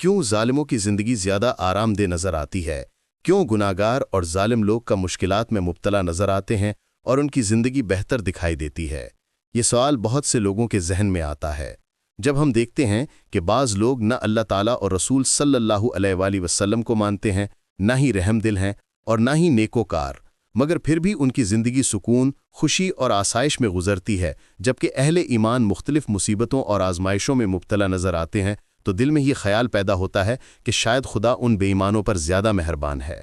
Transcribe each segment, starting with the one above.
क्यों जालिमों की ज़िंदगी ज़्यादा आरामदेह नज़र आती है? क्यों गुनाहगार और जालिम लोग का मुश्किलात में मुब्तला नज़र आते हैं और उनकी ज़िंदगी बेहतर दिखाई देती है? ये सवाल बहुत से लोगों के जहन में आता है। जब हम देखते हैं कि बाज़ लोग न अल्लाह ताला और रसूल सल्लल्लाहु अलैहि वसल्लम को मानते हैं, न ही रहमदिल हैं और न ही नेकोकार, मगर फिर भी उनकी ज़िंदगी सुकून, खुशी और आसाइश में गुजरती है, जबकि अहले ईमान मुख्तलिफ मुसीबतों और आजमाइशों में मुब्तला नज़र आते हैं, तो दिल में ये ख्याल पैदा होता है कि शायद खुदा उन बेईमानों पर ज़्यादा मेहरबान है।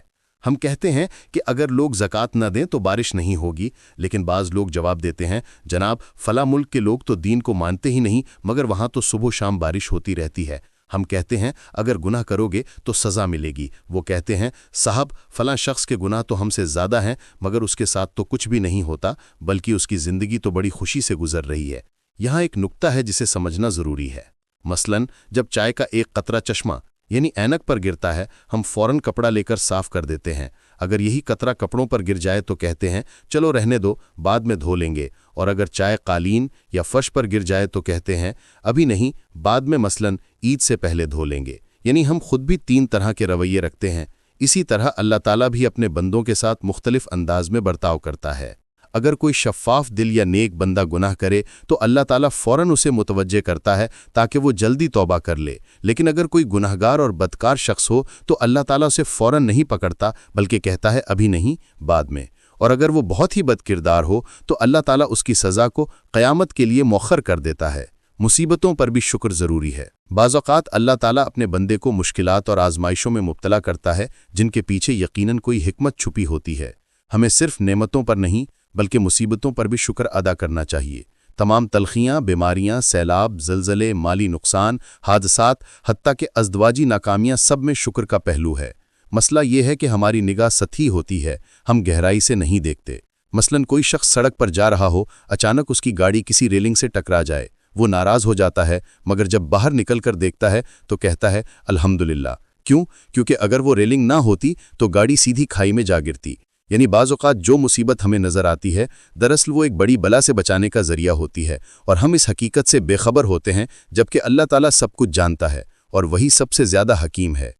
हम कहते हैं कि अगर लोग ज़कात न दें तो बारिश नहीं होगी, लेकिन बाज़ लोग जवाब देते हैं, जनाब फ़ला मुल्क के लोग तो दीन को मानते ही नहीं, मगर वहाँ तो सुबह शाम बारिश होती रहती है। हम कहते हैं अगर गुनाह करोगे तो सज़ा मिलेगी। वो कहते हैं साहब फ़लाँ शख्स के गुनाह तो हमसे ज़्यादा हैं, मगर उसके साथ तो कुछ भी नहीं होता, बल्कि उसकी ज़िंदगी तो बड़ी खुशी से गुजर रही है। यहाँ एक नुक्ता है जिसे समझना ज़रूरी है। मसलन जब चाय का एक कतरा चश्मा यानी ऐनक पर गिरता है, हम फ़ौरन कपड़ा लेकर साफ कर देते हैं। अगर यही कतरा कपड़ों पर गिर जाए तो कहते हैं चलो रहने दो, बाद में धो लेंगे। और अगर चाय कालीन या फर्श पर गिर जाए तो कहते हैं अभी नहीं, बाद में, मसलन ईद से पहले धो लेंगे। यानी हम खुद भी तीन तरह के रवैये रखते हैं। इसी तरह अल्लाह ताला भी अपने बंदों के साथ मुख्तलिफ अंदाज में बर्ताव करता है। अगर कोई शफ़ाफ दिल या नेक बंदा गुनाह करे तो अल्लाह ताला फ़ौरन उसे मुतवज्जे करता है ताकि वो जल्दी तौबा कर ले। लेकिन अगर कोई गुनाहगार और बदकार शख्स हो तो अल्लाह ताला उसे फ़ौरन नहीं पकड़ता, बल्कि कहता है अभी नहीं, बाद में। और अगर वो बहुत ही बदकिरदार हो तो अल्लाह ताला उसकी सज़ा को क़यामत के लिए मौखर कर देता है। मुसीबतों पर भी शुक्र ज़रूरी है। बाज़ औक़ात अल्लाह ताला अपने बंदे को मुश्किलात और आजमाइशों में मुब्तला करता है, जिनके पीछे यकीनन कोई हिकमत छुपी होती है। हमें सिर्फ नेमतों पर नहीं बल्कि मुसीबतों पर भी शुक्र अदा करना चाहिए। तमाम तलखियाँ, बीमारियाँ, सैलाब, ज़लज़ले, माली नुकसान, हादसात, हत्ता के अज़दवाजी नाकामियाँ, सब में शुक्र का पहलू है। मसला ये है कि हमारी निगाह सतही होती है, हम गहराई से नहीं देखते। मसलन कोई शख्स सड़क पर जा रहा हो, अचानक उसकी गाड़ी किसी रेलिंग से टकरा जाए, वो नाराज़ हो जाता है, मगर जब बाहर निकल कर देखता है तो कहता है अल्हम्दुलिल्लाह। क्यों? क्योंकि अगर वो रेलिंग ना होती तो गाड़ी सीधी खाई में जा गिरती। यानी बाज़ औक़ात जो मुसीबत हमें नज़र आती है, दरअसल वो एक बड़ी बला से बचाने का ज़रिया होती है, और हम इस हकीकत से बेखबर होते हैं, जबकि अल्लाह ताला सब कुछ जानता है और वही सबसे ज़्यादा हकीम है।